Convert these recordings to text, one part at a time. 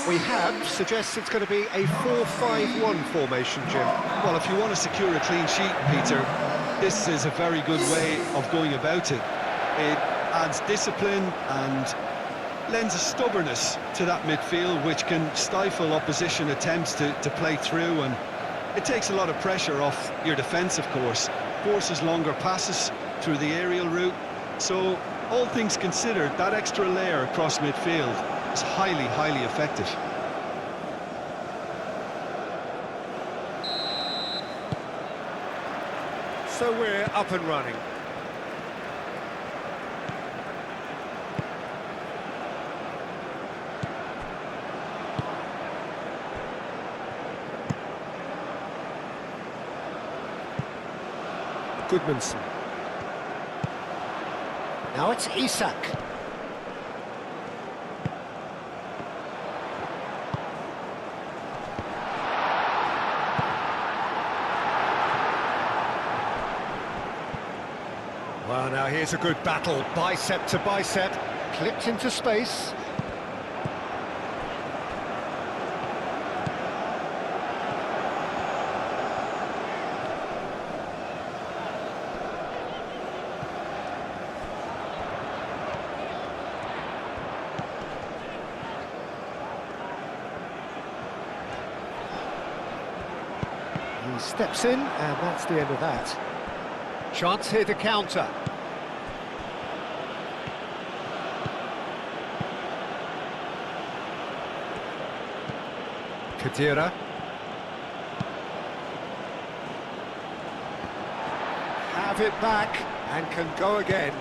we have suggests it's going to be a 4-5-1 formation, Jim. Well, if you want to secure a clean sheet, Peter, this is a very good way of going about it. It adds discipline and lends a stubbornness to that midfield, which can stifle opposition attempts to play through, and it takes a lot of pressure off your defence, of course. Forces longer passes through the aerial route. So, all things considered, that extra layer across midfield is highly, highly effective. So we're up and running. Goodmanson. Now it's Isak. Well, now here's a good battle, bicep to bicep, clipped into space. He steps in, and that's the end of that. Chance here to counter. Kadira. Have it back and can go again.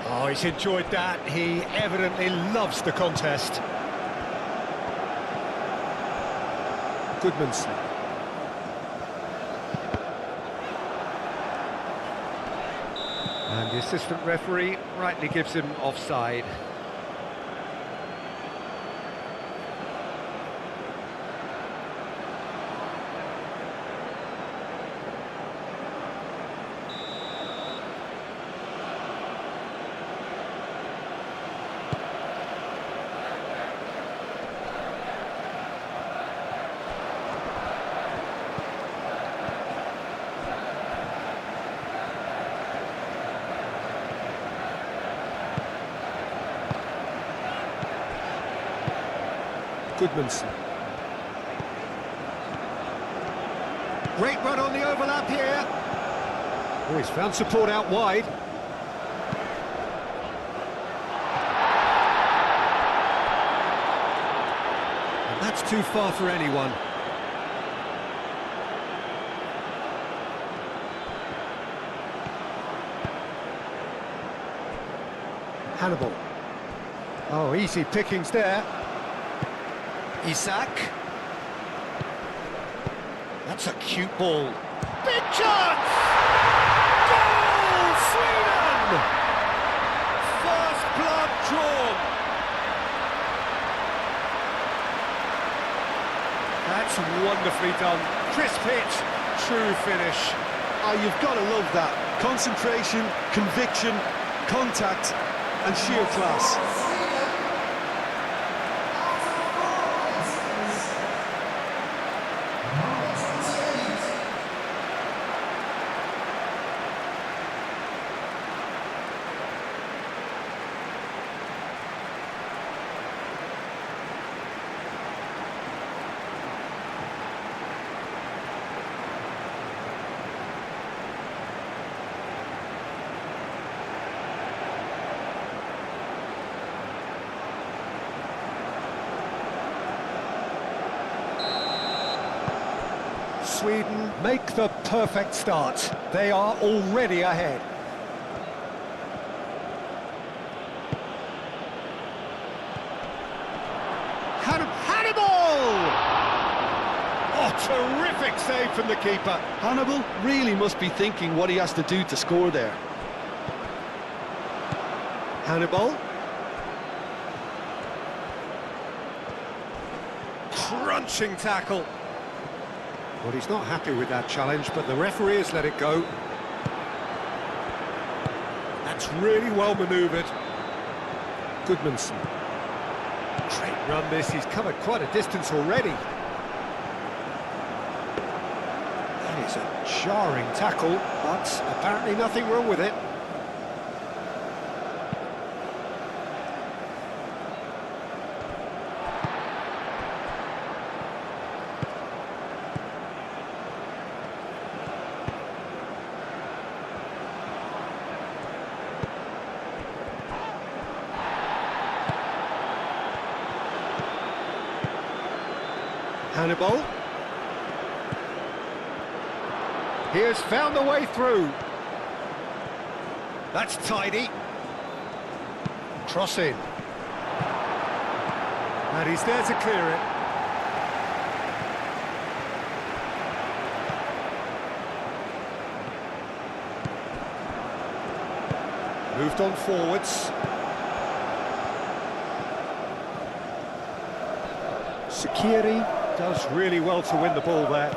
Oh, he's enjoyed that. He evidently loves the contest. Goodmanson. And the assistant referee rightly gives him offside. Goodmanson. Great run on the overlap here. Oh, he's found support out wide. And that's too far for anyone. Hannibal. Oh, easy pickings there. Isak. That's a cute ball. Big chance! Goal, Sweden! First blood drawn. That's wonderfully done. Crisp hit, true finish. Oh, you've got to love that. Concentration, conviction, contact, and sheer class. Sweden make the perfect start. They are already ahead. Hannibal! Oh, terrific save from the keeper. Hannibal really must be thinking what he has to do to score there. Hannibal. Crunching tackle. Well, he's not happy with that challenge, but the referee has let it go. That's really well manoeuvred. Goodmanson. Great run this, he's covered quite a distance already. That is a jarring tackle, but apparently nothing wrong with it. Hannibal. He has found the way through. That's tidy. Cross in. And he's there to clear it. Moved on forwards. Sakiri does really well to win the ball there.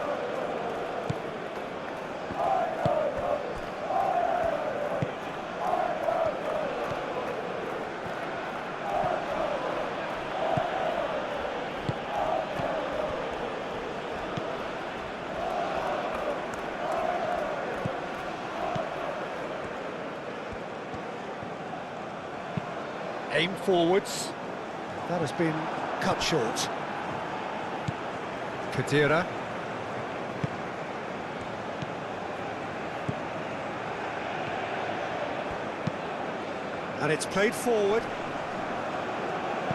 Aim forwards. That has been cut short. Kadira. And it's played forward.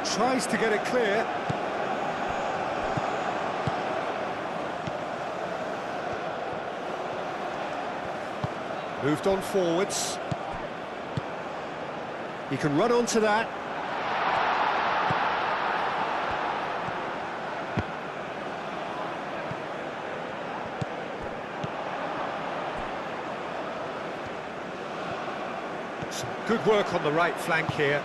Tries to get it clear. Moved on forwards. He can run onto that. Some good work on the right flank here.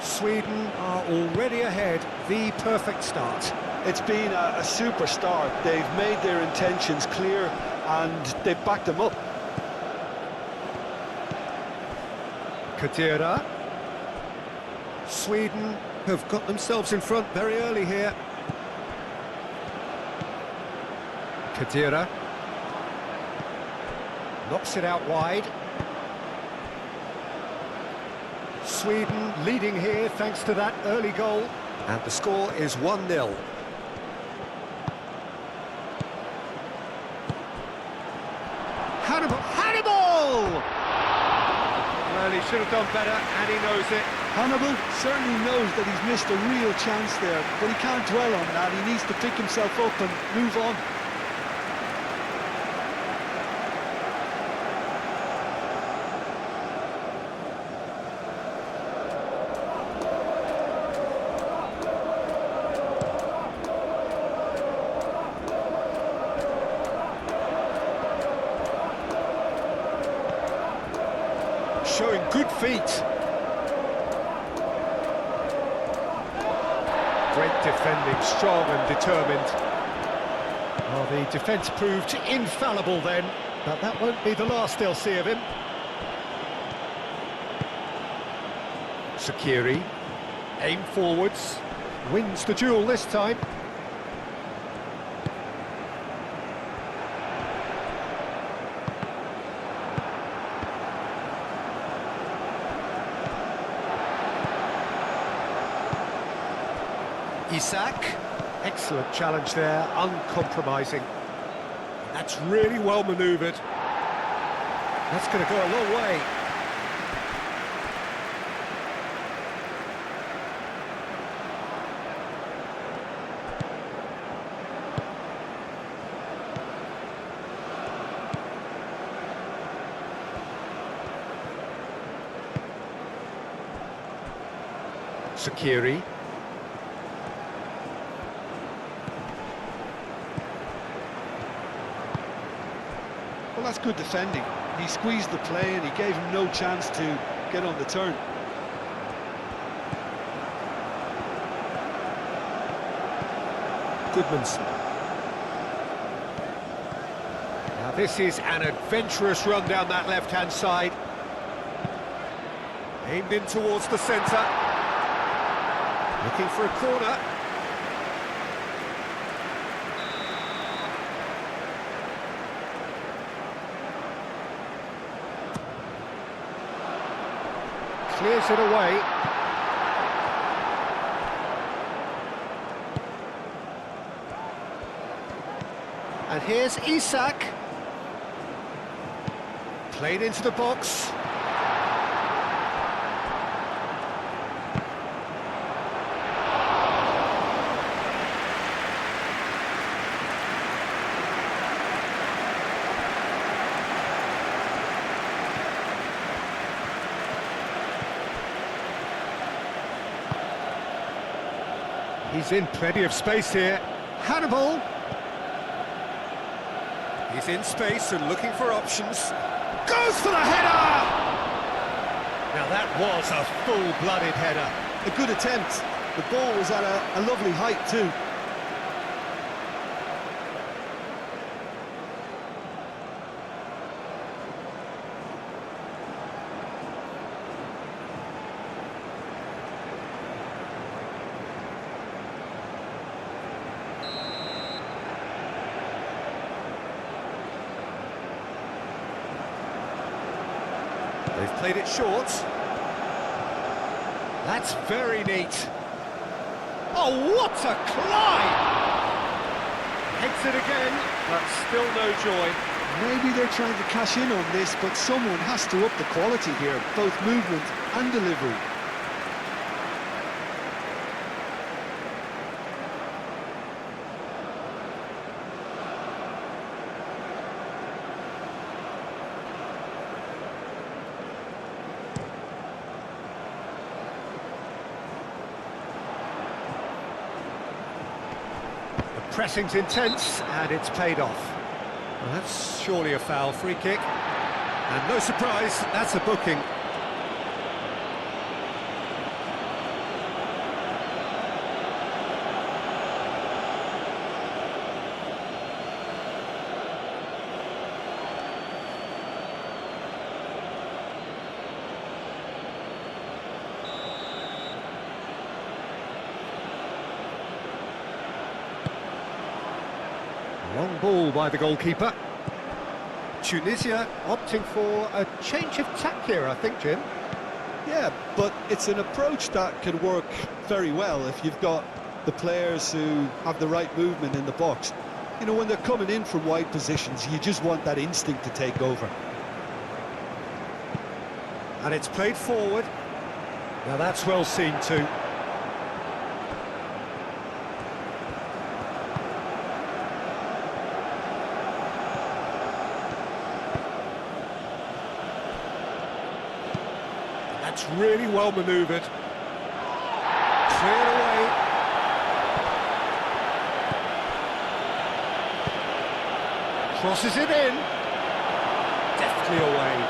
Sweden are already ahead, the perfect start. It's been a super start. They've made their intentions clear and they've backed them up. Kadira. Sweden have got themselves in front very early here. Kadira. Knocks it out wide. Sweden leading here thanks to that early goal. And the score is 1-0. Hannibal! Hannibal! Well, he should have done better, and he knows it. Hannibal certainly knows that he's missed a real chance there, but he can't dwell on that. He needs to pick himself up and move on. Showing good feet. Great defending, strong and determined. Well, the defence proved infallible then, but that won't be the last they'll see of him. Sakiri, aim forwards, wins the duel this time. Isak, excellent challenge there, uncompromising. That's really well manoeuvred. That's going to go a long way. Sakiri. Well, that's good defending. He squeezed the play and he gave him no chance to get on the turn. Goodmanson. Now this is an adventurous run down that left-hand side. Aimed in towards the centre. Looking for a corner. Clears it away. And here's Isak. Played into the box. He's in plenty of space here. Hannibal. He's in space and looking for options. Goes for the header! Now that was a full-blooded header. A good attempt. The ball was at a lovely height too. They've played it short. That's very neat. Oh, what a climb! Heads it again, but still no joy. Maybe they're trying to cash in on this, but someone has to up the quality here, both movement and delivery. Pressing's intense, and it's paid off. Well, that's surely a foul. Free kick. And no surprise, that's a booking. Long ball by the goalkeeper. Tunisia opting for a change of tack here, I think, Jim. Yeah, but it's an approach that can work very well if you've got the players who have the right movement in the box. You know, when they're coming in from wide positions, you just want that instinct to take over. And it's played forward. Now that's well seen too. That's really well manoeuvred. Cleared away. Crosses it in. Deftly away.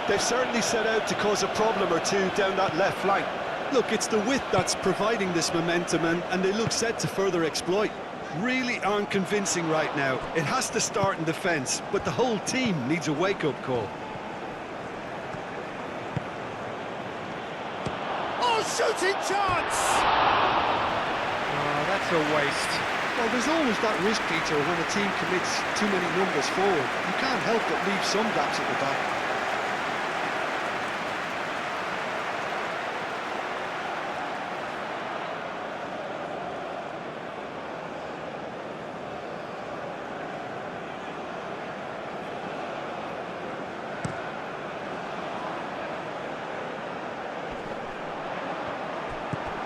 They've certainly set out to cause a problem or two down that left flank. Look, it's the width that's providing this momentum, and they look set to further exploit. Really aren't convincing right now. It has to start in defence, but the whole team needs a wake-up call. Shooting chance! Oh, that's a waste. Well, there's always that risk, Peter, when a team commits too many numbers forward. You can't help but leave some gaps at the back.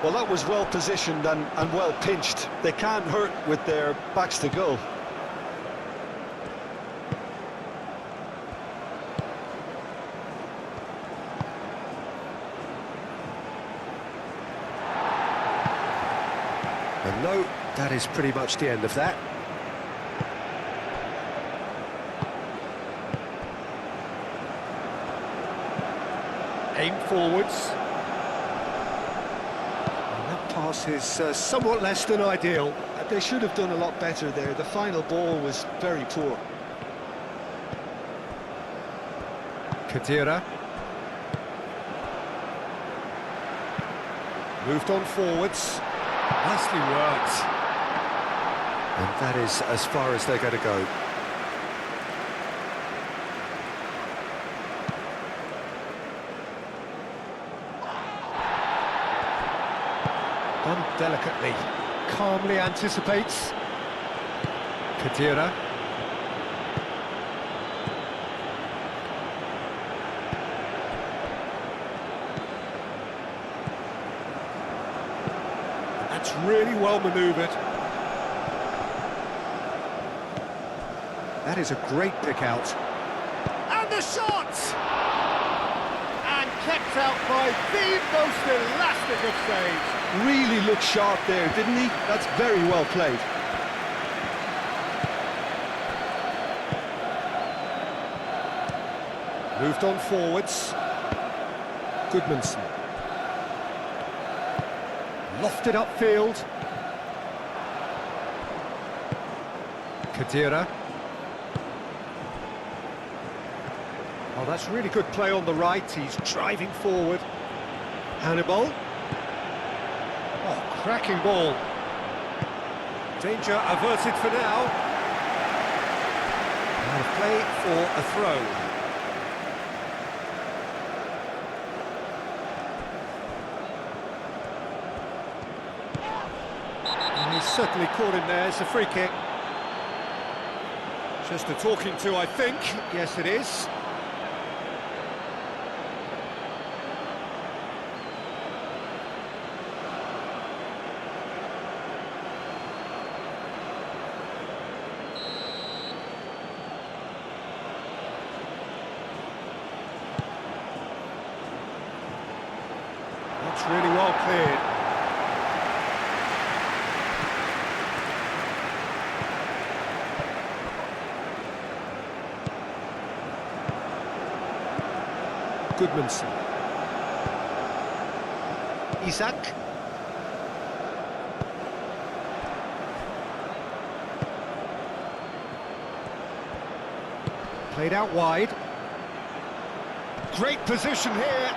Well, that was well positioned and well pinched. They can't hurt with their backs to goal. And no, that is pretty much the end of that. Aim forwards. And that pass is somewhat less than ideal. They should have done a lot better there. The final ball was very poor. Khedira. Moved on forwards. Nicely worked. And that is as far as they're going to go. Done delicately. Calmly anticipates. Khedira. That's really well manoeuvred. That is a great pick out. And the shot! And kept out by the most elastic of saves. Really looked sharp there, didn't he? That's very well played. Moved on forwards. Goodmanson. Lofted upfield. Khedira. Oh, that's really good play on the right. He's driving forward. Hannibal. Oh, cracking ball. Danger averted for now. And play for a throw. And he's certainly caught him there. It's a free kick. Just a talking to, I think. Yes, it is. That's really well cleared. Goodmanson. Isak. Played out wide. Great position here.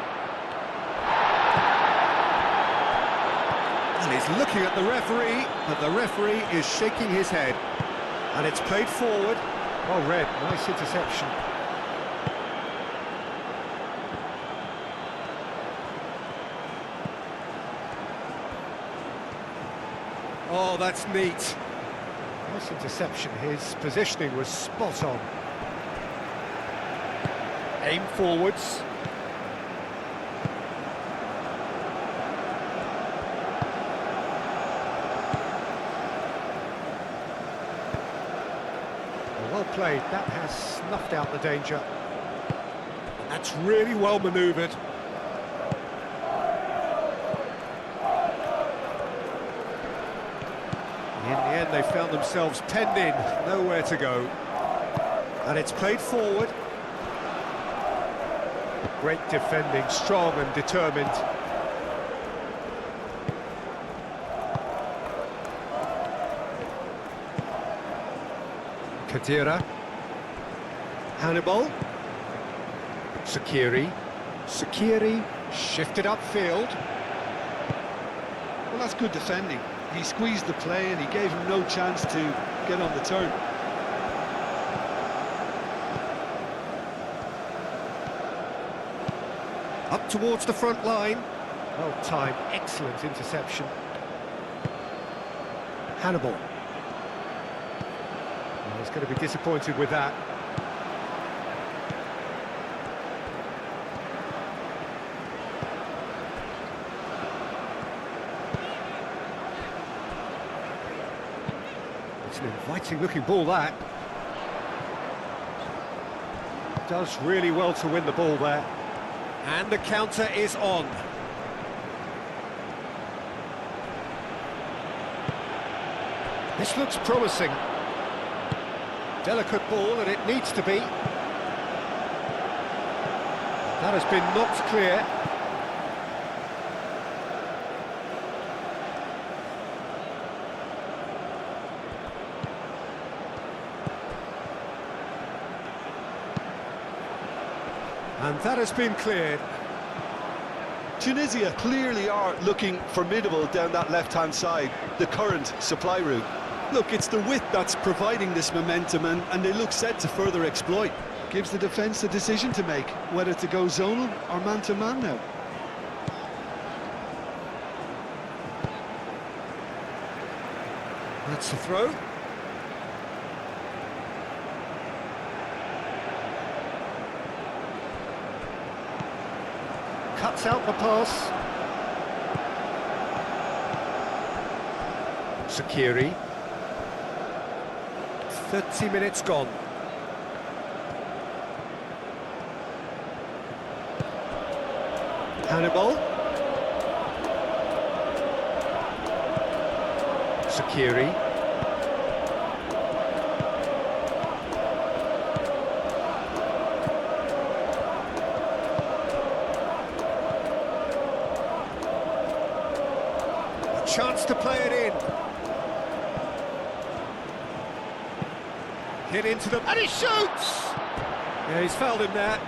And he's looking at the referee, but the referee is shaking his head. And it's played forward. Well read, nice interception. Oh, that's neat. Nice interception. His positioning was spot on. Aim forwards. Well played. That has snuffed out the danger. That's really well manoeuvred. In the end, they found themselves penned in, nowhere to go. And it's played forward. Great defending, strong and determined. Khedira. Hannibal. Sakiri. Sakiri shifted upfield. Well, that's good defending. He squeezed the play and he gave him no chance to get on the turn. Up towards the front line. Well timed, excellent interception. Hannibal. Well, he's going to be disappointed with that. It's an inviting looking ball, that. Does really well to win the ball there. And the counter is on. This looks promising. Delicate ball, and it needs to be. That has been knocked clear. And that has been cleared. Tunisia clearly are looking formidable down that left-hand side, the current supply route. Look, it's the width that's providing this momentum, and they look set to further exploit. Gives the defence a decision to make, whether to go zonal or man-to-man now. That's the throw. Cuts out the pass. Sakiri. 30 minutes gone. Hannibal. Sakiri. A chance to play it in. Hit into them, and he shoots! Yeah, he's fouled him there.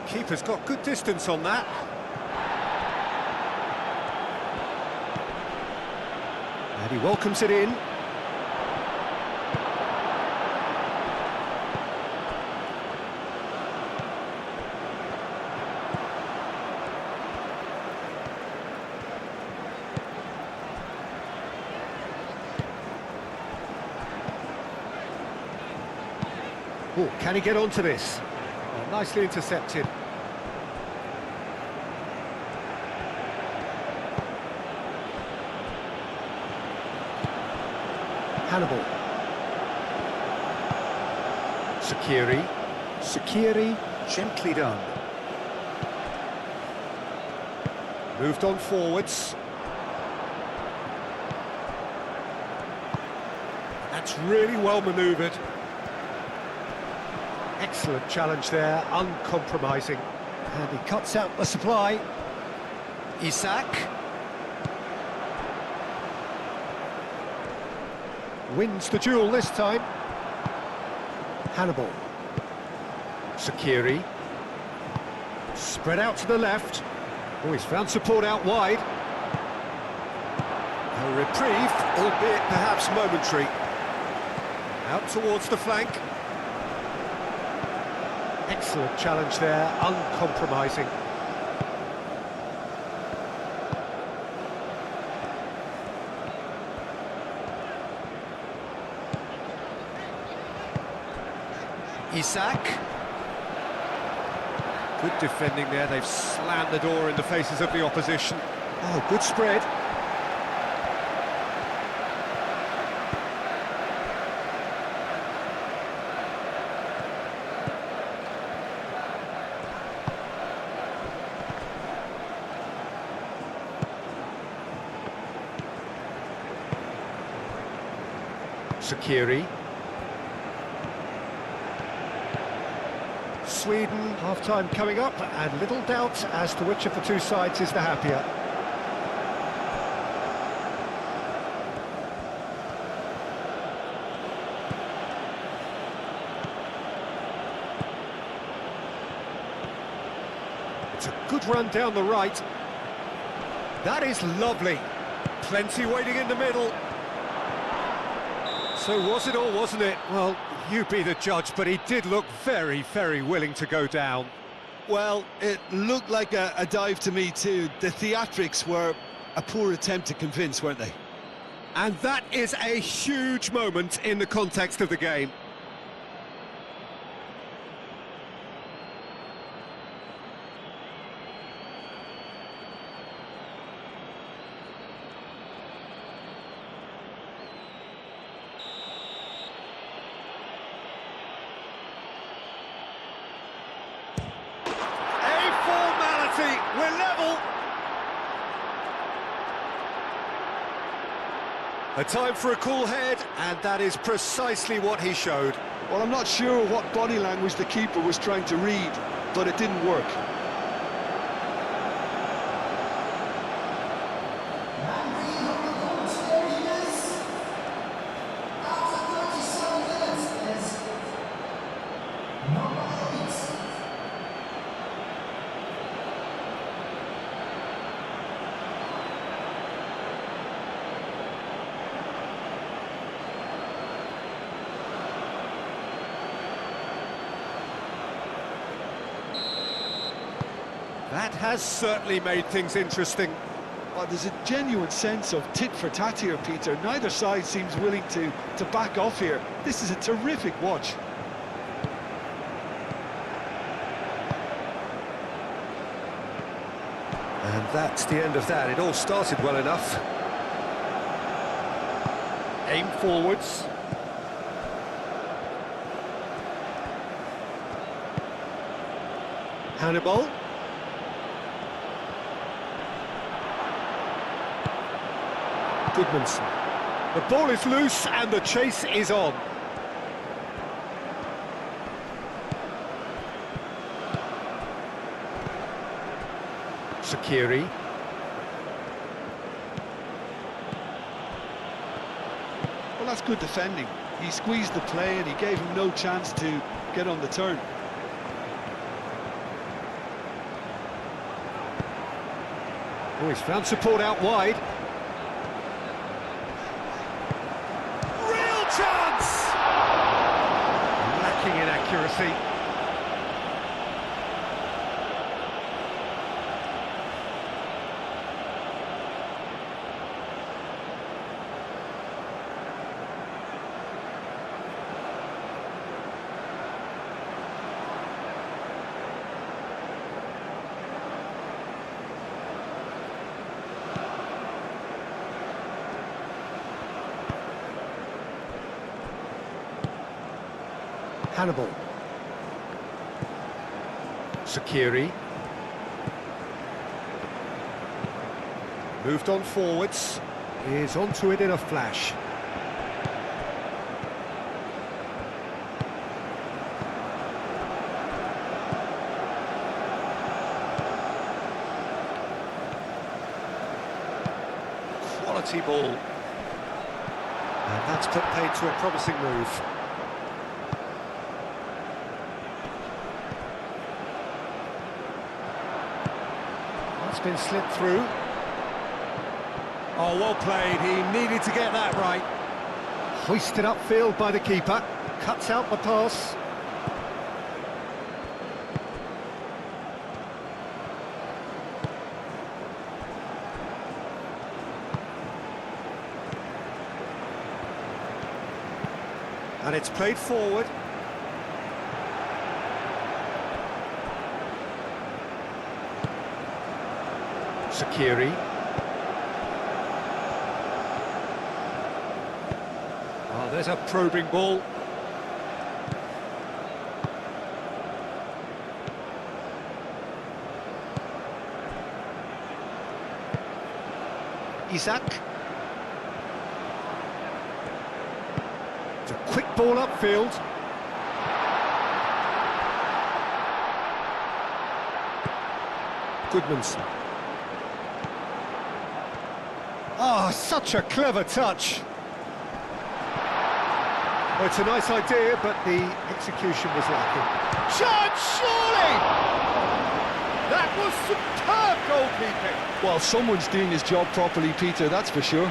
Keeper's got good distance on that. And he welcomes it in. Oh, can he get onto this? Oh, nicely intercepted. Hannibal. Sakiri. Sakiri, gently done. Moved on forwards. That's really well manoeuvred. Excellent challenge there, uncompromising. And he cuts out the supply. Isak. Wins the duel this time. Hannibal. Sakiri. Spread out to the left. Oh, he's found support out wide. A reprieve, albeit perhaps momentary. Out towards the flank. Excellent challenge there, uncompromising. Isak. Good defending there, they've slammed the door in the faces of the opposition. Oh, good spread. Sakiri. Sweden, half-time coming up, and little doubt as to which of the two sides is the happier. It's a good run down the right. That is lovely. Plenty waiting in the middle. So was it or wasn't it? Well, you be the judge, but he did look very, very willing to go down. Well, it looked like a dive to me too. The theatrics were a poor attempt to convince, weren't they? And that is a huge moment in the context of the game. We're level. A time for a cool head, and that is precisely what he showed. Well, I'm not sure what body language the keeper was trying to read, but it didn't work. That has certainly made things interesting. Well, there's a genuine sense of tit-for-tat here, Peter. Neither side seems willing to back off here. This is a terrific watch. And that's the end of that. It all started well enough. Aim forwards. Hannibal. Goodmanson. The ball is loose and the chase is on. Sakiri. Well, that's good defending. He squeezed the play and he gave him no chance to get on the turn. Oh, he's found support out wide. Real chance! Lacking in accuracy. Hannibal. Sakiri. Moved on forwards. Is onto it in a flash. Quality ball. And that's put paid to a promising move. Been slipped through. Oh, well played. He needed to get that right. Hoisted upfield by the keeper. Cuts out the pass. And it's played forward. Sakiri. Oh, there's a probing ball. Isak. It's a quick ball upfield. Goodmanson. Oh, such a clever touch. Well, it's a nice idea, but the execution was lacking. Shot, surely! That was superb goalkeeping. Well, someone's doing his job properly, Peter, that's for sure.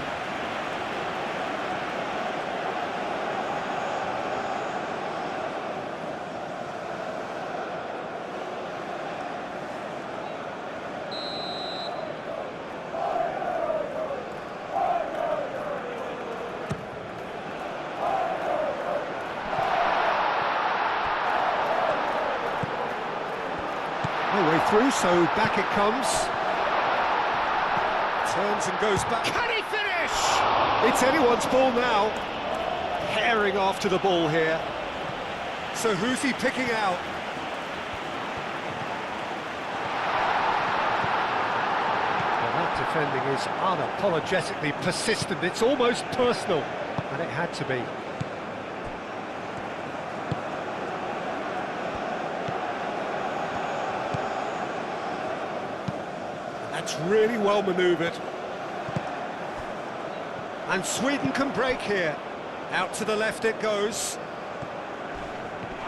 No way through, so back it comes. Turns and goes back. Can he finish? It's anyone's ball now. Herring after the ball here. So who's he picking out? Well, that That defending is unapologetically persistent. It's almost personal, and it had to be. That's really well manoeuvred. And Sweden can break here. Out to the left it goes.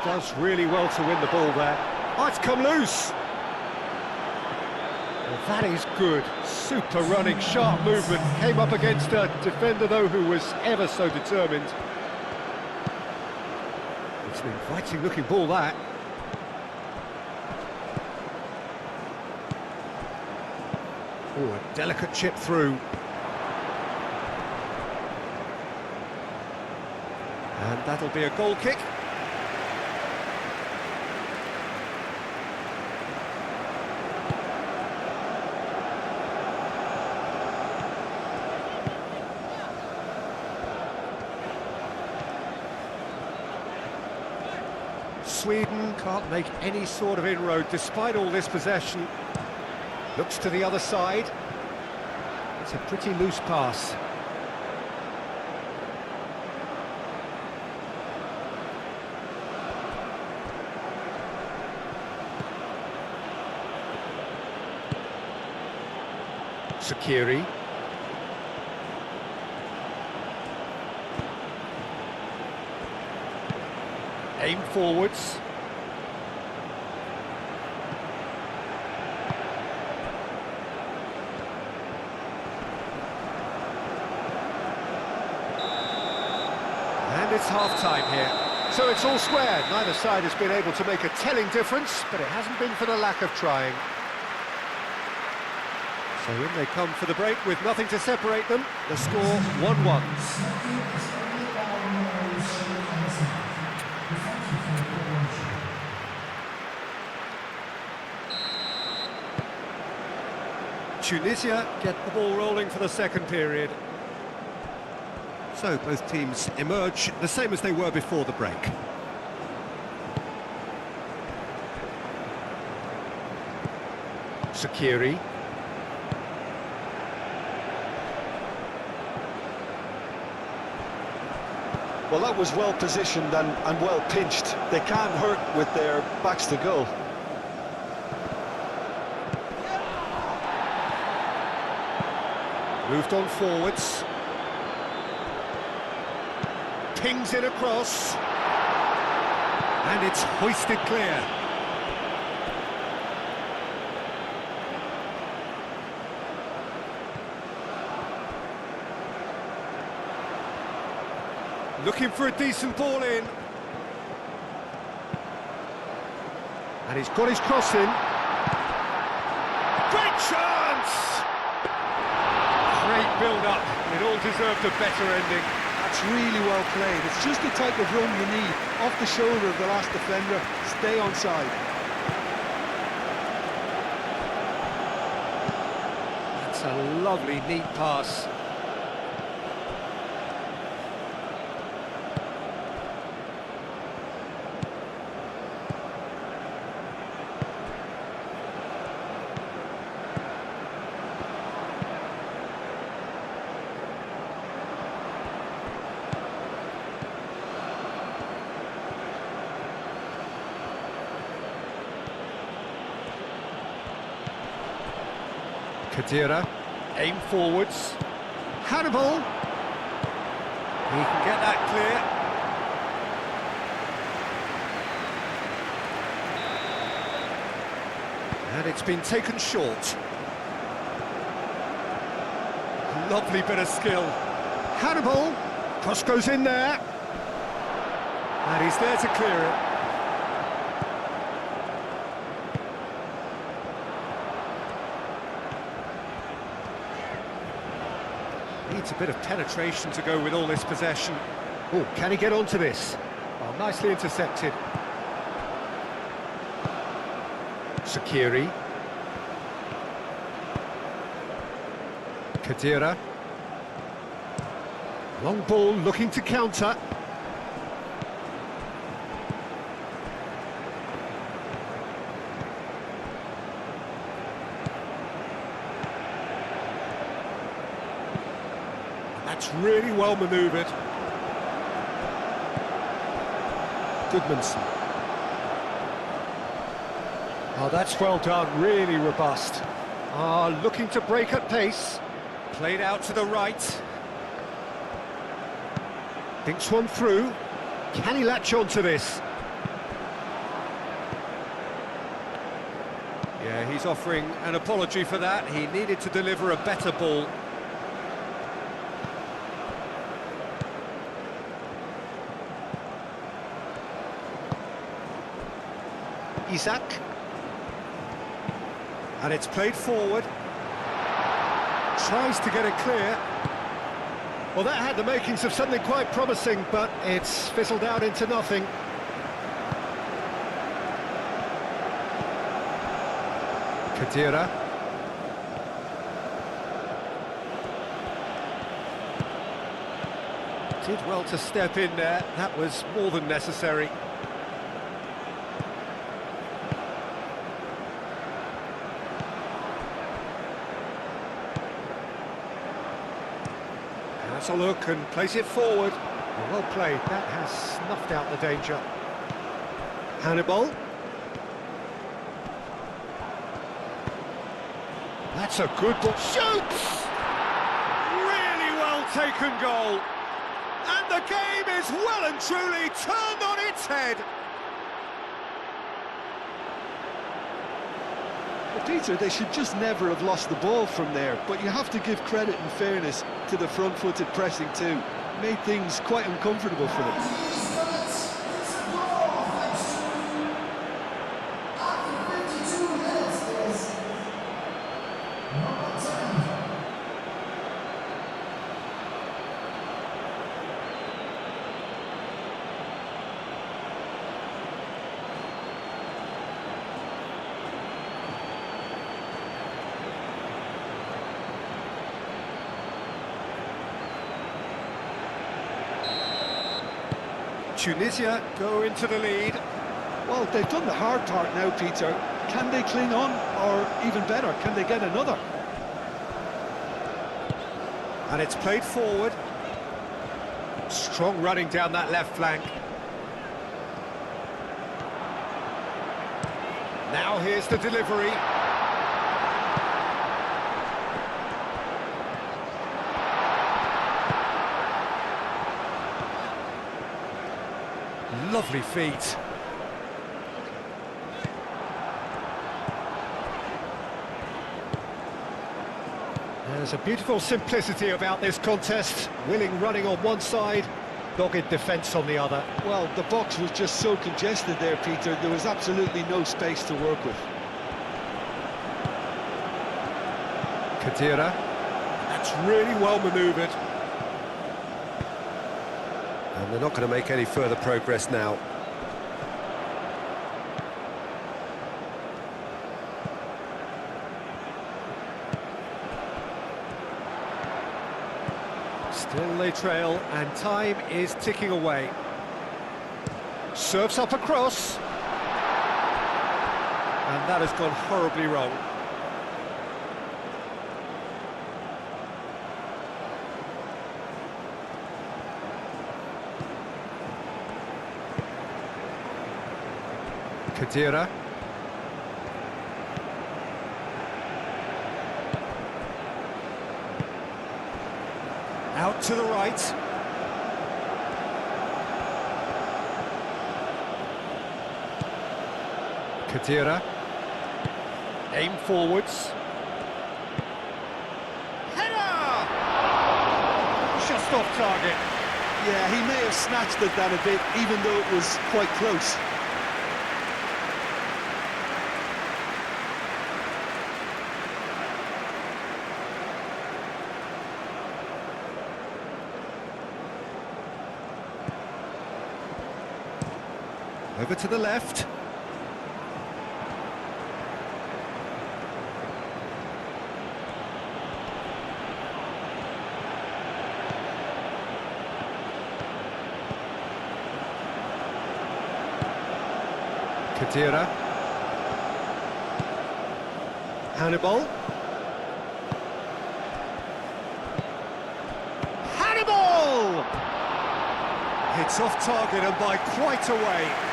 Does really well to win the ball there. Oh, it's come loose. Well, that is good. Super running, sharp movement. Came up against a defender, though, who was ever so determined. It's an inviting-looking ball, that. Oh, a delicate chip through. And that'll be a goal kick. Sweden can't make any sort of inroad despite all this possession. Looks to the other side. It's a pretty loose pass. Sakiri. Aim forwards. And it's half-time here. So it's all square. Neither side has been able to make a telling difference, but it hasn't been for the lack of trying. So in they come for the break with nothing to separate them. The score 1-1. Tunisia get the ball rolling for the second period. So both teams emerge the same as they were before the break. Sakiri. Well, that was well positioned and well pinched. They can't hurt with their backs to goal. Moved on forwards. Pings it across. And it's hoisted clear. Looking for a decent ball in. And he's got his cross in. Great chance! Great build-up. It all deserved a better ending. That's really well played. It's just the type of run you need. Off the shoulder of the last defender. Stay onside. That's a lovely, neat pass. Kadira, aim forwards. Hannibal. He can get that clear. And it's been taken short. Lovely bit of skill. Hannibal. Cross goes in there. And he's there to clear it. Needs a bit of penetration to go with all this possession. Oh, can he get onto this? Oh, nicely intercepted. Sakiri. Kadira. Long ball looking to counter. That's really well manoeuvred. Goodmanson. Oh, that's well done, really robust. Looking to break at pace. Played out to the right. Thinks one through. Can he latch on to this? Yeah, he's offering an apology for that. He needed to deliver a better ball. Isaac. And it's played forward. Tries to get it clear. Well, that had the makings of something quite promising, but it's fizzled out into nothing. Khedira. Did well to step in there. That was more than necessary. Has a look and plays it forward. Well played. That has snuffed out the danger. Hannibal. That's a good ball. Shoots! Really well taken goal. And the game is well and truly turned on its head. Well, Peter, they should just never have lost the ball from there, but you have to give credit and fairness to the front-footed pressing too. Made things quite uncomfortable for them. Tunisia go into the lead. Well, they've done the hard part now, Peter. Can they cling on, or even better, can they get another? And it's played forward. Strong running down that left flank. Now here's the delivery. Lovely feet. There's a beautiful simplicity about this contest. Willing running on one side, dogged defence on the other. Well, the box was just so congested there, Peter. There was absolutely no space to work with. Khedira. That's really well manoeuvred. And they're not going to make any further progress now. Still they trail, and time is ticking away. Serves up a cross. And that has gone horribly wrong. Khedira. Out to the right. Khedira. Aim forwards. Header! Just off target. Yeah, he may have snatched at that a bit, even though it was quite close. Over to the left. Khedira. Hannibal. It's off target and by quite a way.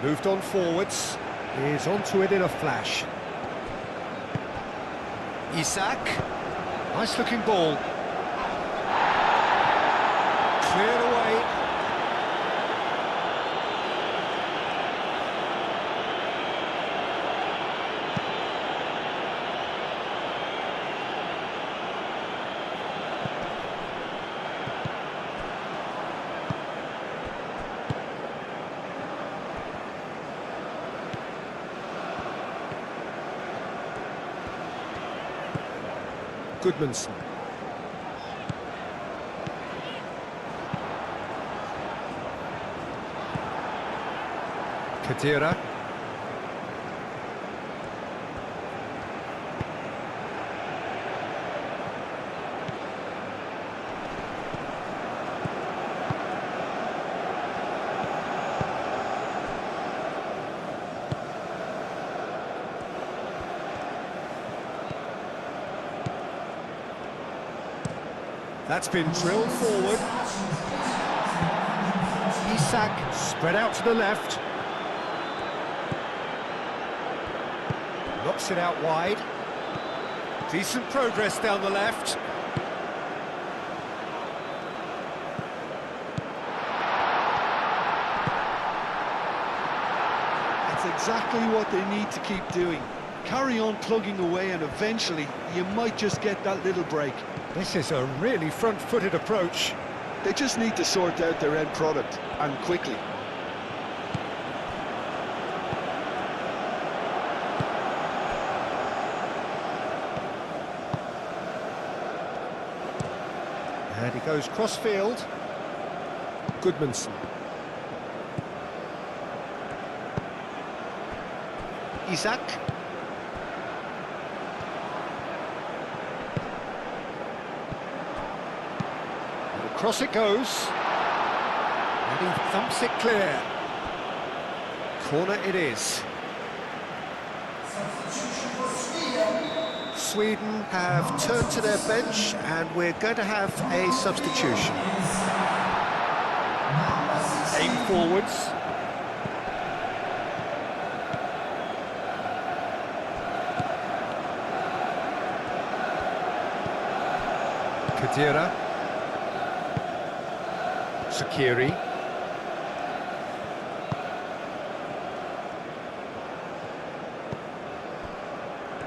Moved on forwards, is onto it in a flash. Isak, nice looking ball. Cleared away. Goodmanson. Kadira. That's been drilled forward. Isak spread out to the left. Knocks it out wide. Decent progress down the left. That's exactly what they need to keep doing. Carry on plugging away and eventually you might just get that little break. This is a really front-footed approach. They just need to sort out their end product, and quickly. And he goes cross-field. Goodmanson. Isak. Across it goes. And he thumps it clear. Corner it is. Sweden have turned to their bench and we're going to have a substitution. Aim forwards. Kadira. Sakiri.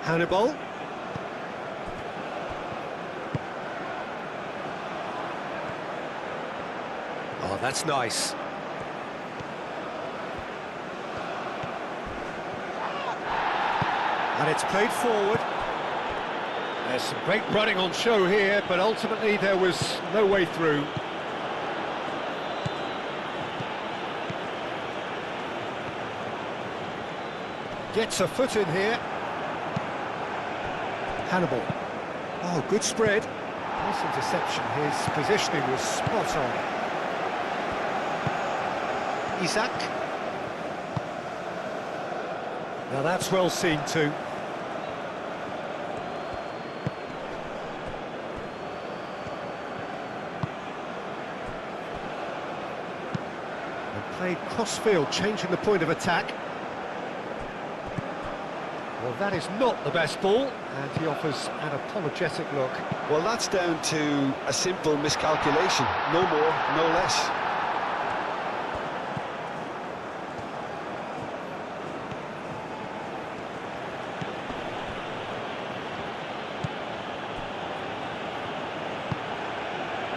Hannibal. Oh, that's nice. And it's played forward. There's some great running on show here, but ultimately there was no way through. Gets a foot in here. Hannibal. Oh, good spread. Nice interception. His positioning was spot on. Isak. Now that's well seen too. And played cross-field, changing the point of attack. Well, that is not the best ball, and he offers an apologetic look. Well, that's down to a simple miscalculation. No more, no less.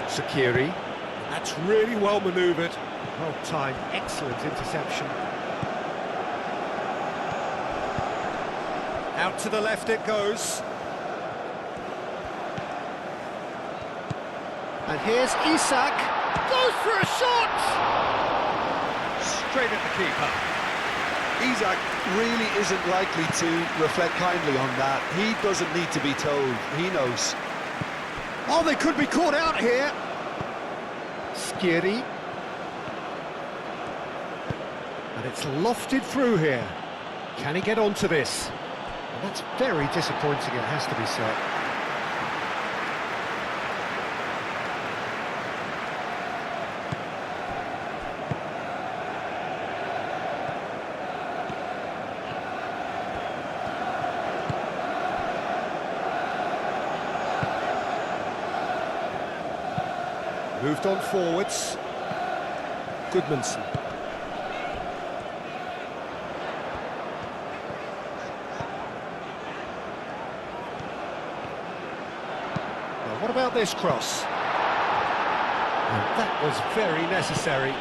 Sakiri. That's really well manoeuvred. Well timed, excellent interception. Out to the left it goes. And here's Isak. Goes for a shot! Straight at the keeper. Isaac really isn't likely to reflect kindly on that. He doesn't need to be told, he knows. Oh, they could be caught out here. Skiri. And it's lofted through here. Can he get onto this? And that's very disappointing, it has to be said. Moved on forwards. Goodmanson. Now, what about this cross? And that was very necessary.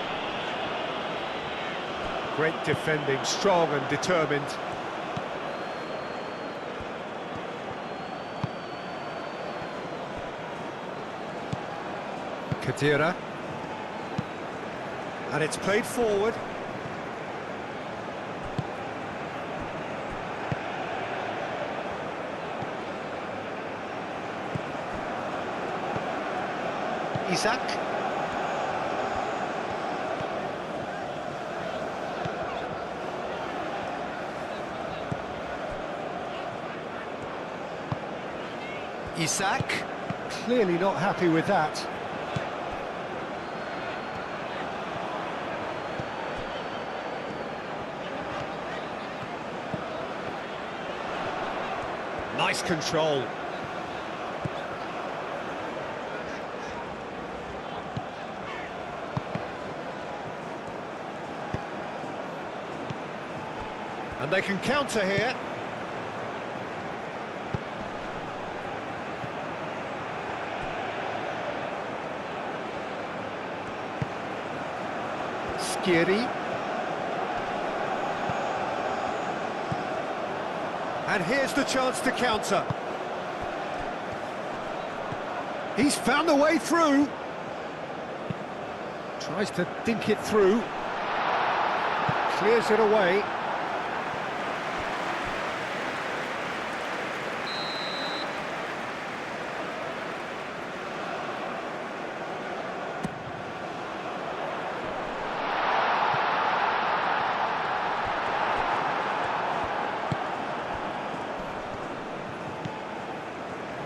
Great defending, strong and determined. Khedira. And it's played forward. Isak. Isak. Clearly not happy with that. Nice control. And they can counter here. Skiri. And here's the chance to counter. He's found a way through. Tries to dink it through. Clears it away.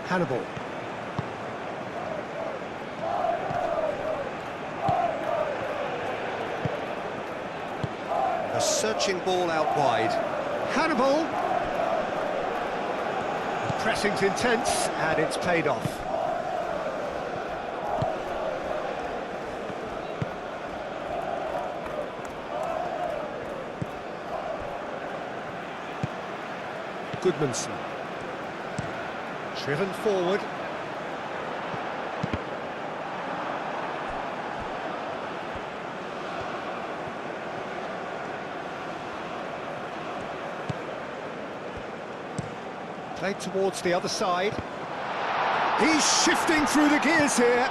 Hannibal. A searching ball out wide. Hannibal! The pressing's intense, and it's paid off. Goodmanson. Driven forward. Played towards the other side. He's shifting through the gears here.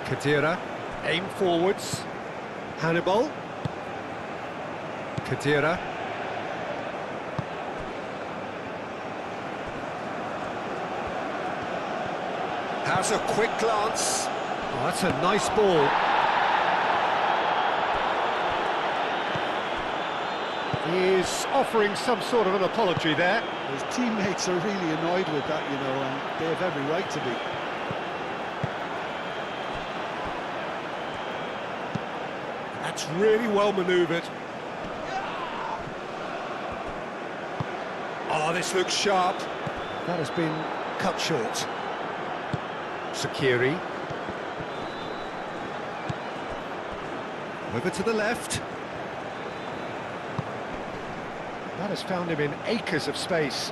Khedira, aim forwards. Hannibal. Khedira. Has a quick glance. Oh, that's a nice ball. He is offering some sort of an apology there. His teammates are really annoyed with that, you know, and they have every right to be. That's really well manoeuvred. Oh, this looks sharp. That has been cut short. Sakiri. Over to the left. That has found him in acres of space.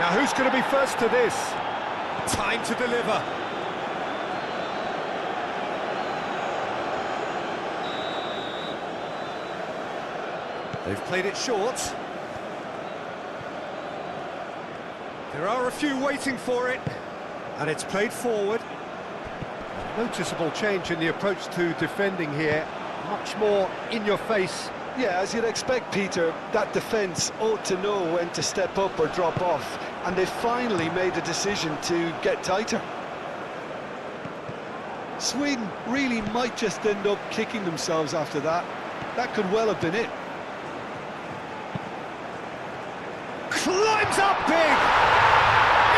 Now who's going to be first to this? Time to deliver. They've played it short. There are a few waiting for it, and it's played forward. Noticeable change in the approach to defending here. much more in your face. Yeah, as you'd expect, Peter, that defence ought to know when to step up or drop off, and they finally made a decision to get tighter. Sweden really might just end up kicking themselves after that. That could well have been it. Climbs up big!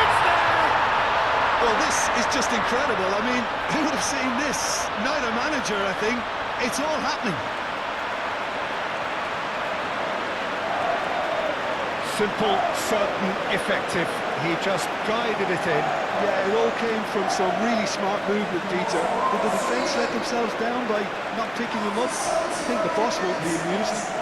It's there! Well, this is just incredible. I mean, who would have seen this? Neither manager, I think. It's all happening. Simple, certain, effective. He just guided it in. Yeah, it all came from some really smart movement, Peter. Did the defence let themselves down by not picking him up? I think the boss won't be amused.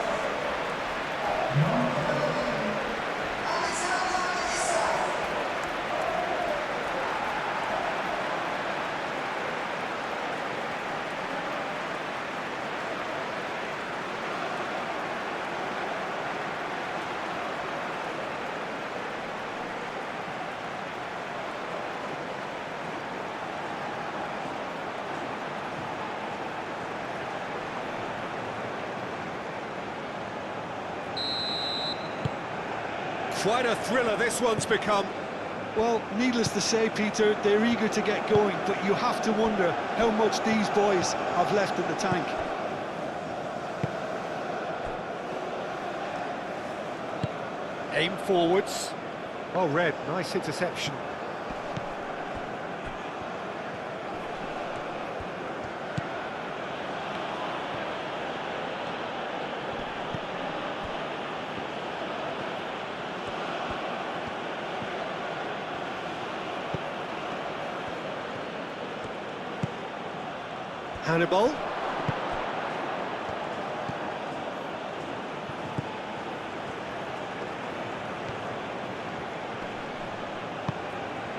Quite a thriller this one's become. Well, needless to say, Peter, they're eager to get going, but you have to wonder how much these boys have left in the tank. Aim forwards. Oh, Red, nice interception. Hannibal.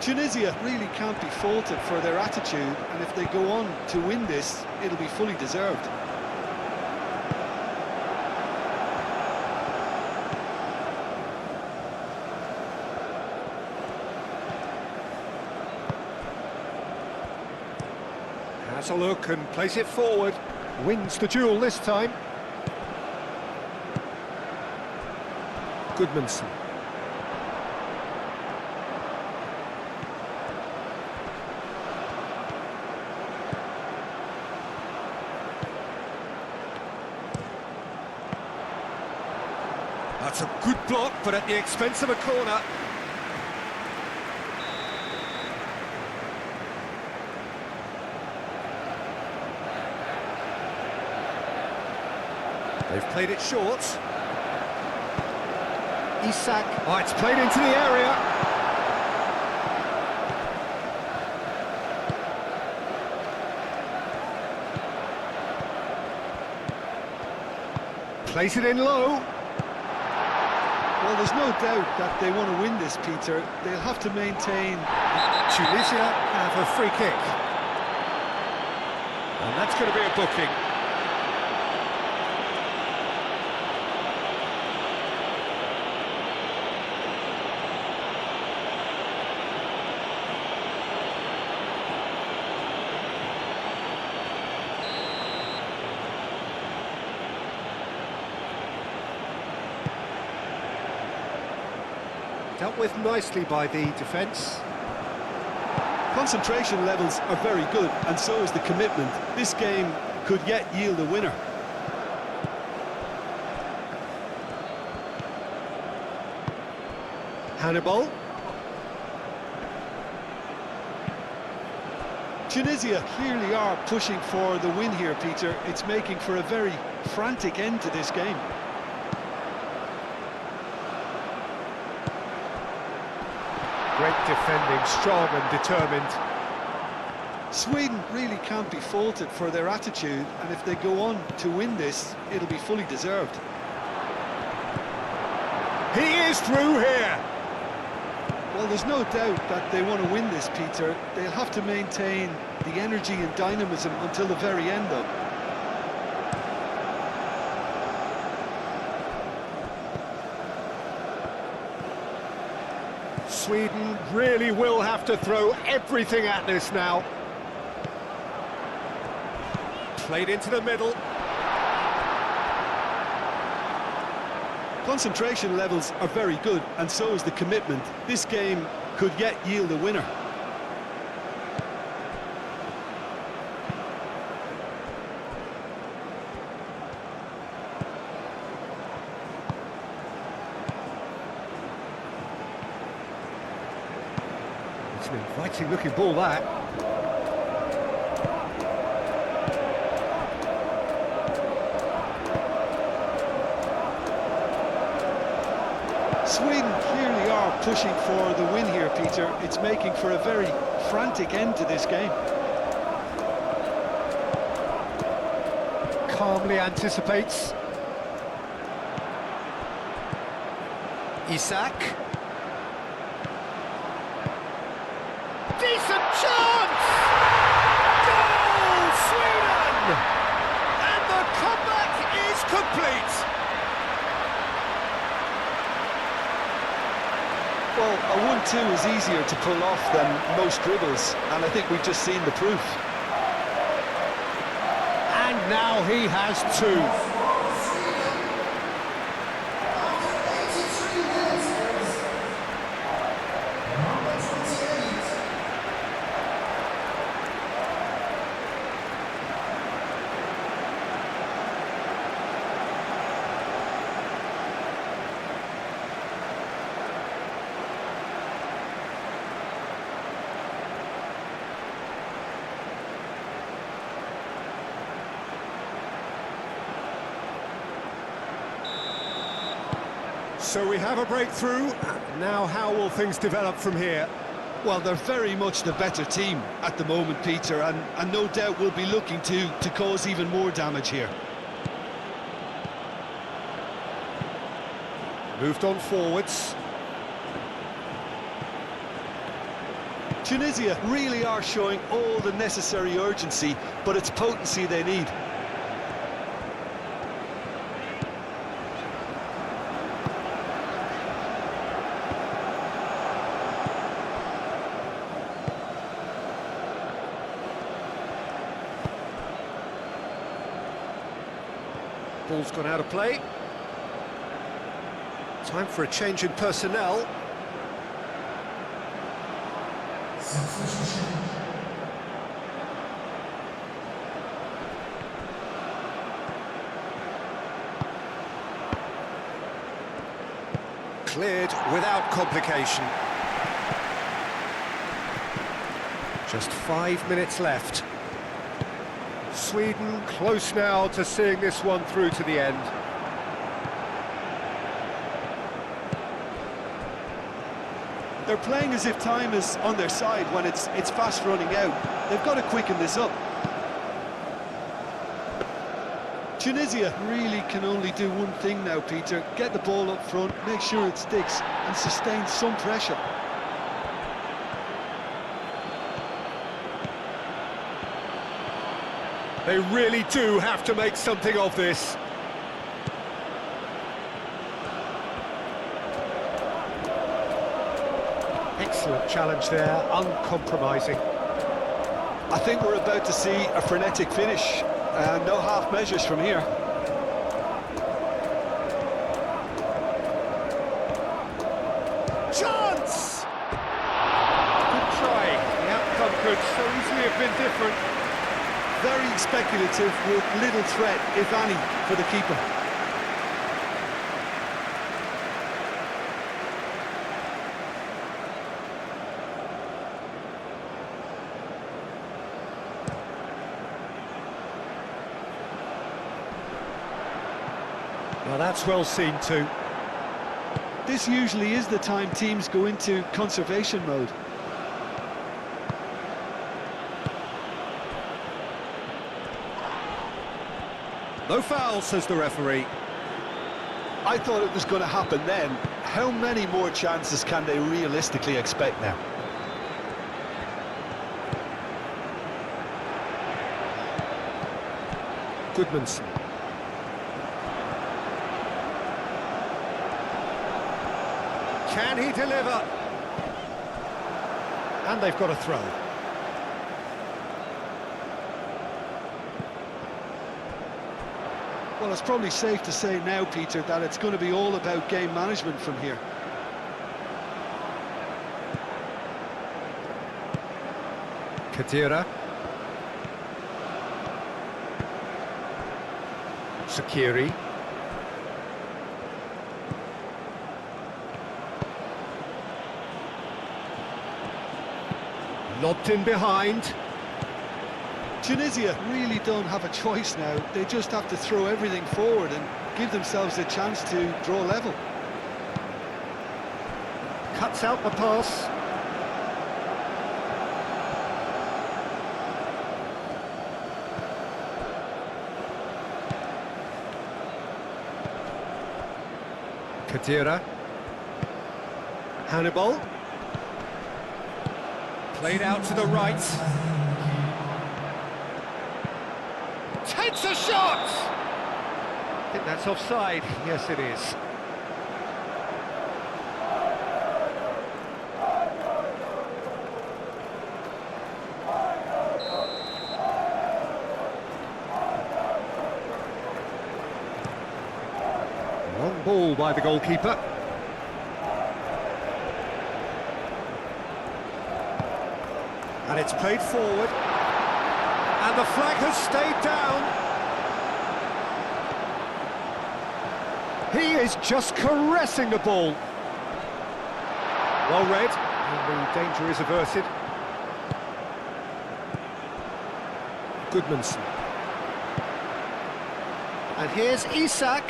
Tunisia really can't be faulted for their attitude, and if they go on to win this, it'll be fully deserved. Has a look and plays it forward. Wins the duel this time. Goodmanson. That's a good block, but at the expense of a corner. They've played it short. Isak. Oh, it's played into the area. Plays it in low. Well, there's no doubt that they want to win this, Peter. They'll have to maintain. Tunisia have a free kick. And that's going to be a booking. Dealt with nicely by the defence. Concentration levels are very good, and so is the commitment. This game could yet yield a winner. Hannibal. Tunisia clearly are pushing for the win here, Peter. It's making for a very frantic end to this game. Great defending, strong and determined. Sweden really can't be faulted for their attitude, and if they go on to win this, it'll be fully deserved. He is through here. Well, there's no doubt that they want to win this, Peter. They'll have to maintain the energy and dynamism until the very end, though. Sweden really will have to throw everything at this now. Played into the middle. Concentration levels are very good, and so is the commitment. This game could yet yield a winner. It's an inviting looking ball, that. Sweden clearly are pushing for the win here, Peter. It's making for a very frantic end to this game. Calmly anticipates. Isak. Decent chance! Goal, Sweden! And the comeback is complete. Well, a 1-2 is easier to pull off than most dribbles, and I think we've just seen the proof. And now he has two. So we have a breakthrough. Now how will things develop from here? Well, they're very much the better team at the moment, Peter, and no doubt will be looking to cause even more damage here. Moved on forwards. Tunisia really are showing all the necessary urgency, but it's potency they need. Ball's gone out of play. Time for a change in personnel. Cleared without complication. Just 5 minutes left. Sweden close now to seeing this one through to the end. They're playing as if time is on their side when it's fast running out. They've got to quicken this up. Tunisia really can only do one thing now, Peter. Get the ball up front, make sure it sticks, and sustain some pressure. They really do have to make something of this. Excellent challenge there, uncompromising. I think we're about to see a frenetic finish. No half measures from here. Chance! Good try. The outcome could so easily have been different. Very speculative with little threat, if any, for the keeper. Well, that's well seen too. This usually is the time teams go into conservation mode. No foul, says the referee. I thought it was going to happen then. How many more chances can they realistically expect now? Goodmanson. Can he deliver? And they've got a throw. Well, it's probably safe to say now, Peter, that it's going to be all about game management from here. Khedira. Shaqiri. Lobbed in behind. Tunisia really don't have a choice now. They just have to throw everything forward and give themselves a chance to draw level. Cuts out the pass. Khedira. Hannibal. Played out to the right. Takes a shot! I think that's offside. Yes, it is. Long ball by the goalkeeper. And it's played forward. And the flag has stayed down. He is just caressing the ball. Well read, and the danger is averted. Goodmanson. And here's Isak.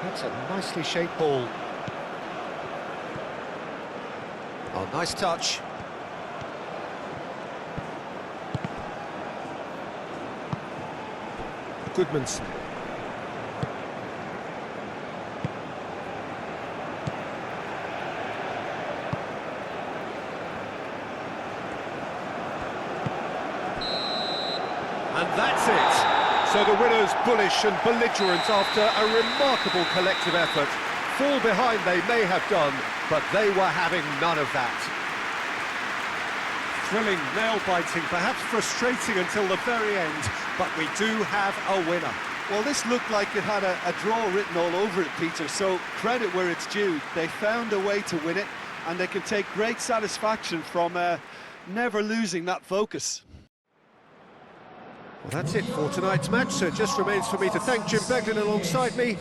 That's a nicely shaped ball. Oh, nice touch. Goodmanson. And that's it. So the winners bullish and belligerent after a remarkable collective effort. Fall behind they may have done, but they were having none of that. Thrilling, nail-biting, perhaps frustrating until the very end, but we do have a winner. Well, this looked like it had a draw written all over it, Peter, so credit where it's due. They found a way to win it, and they can take great satisfaction from never losing that focus. Well, that's it for tonight's match, so it just remains for me to thank Jim Beglin alongside me.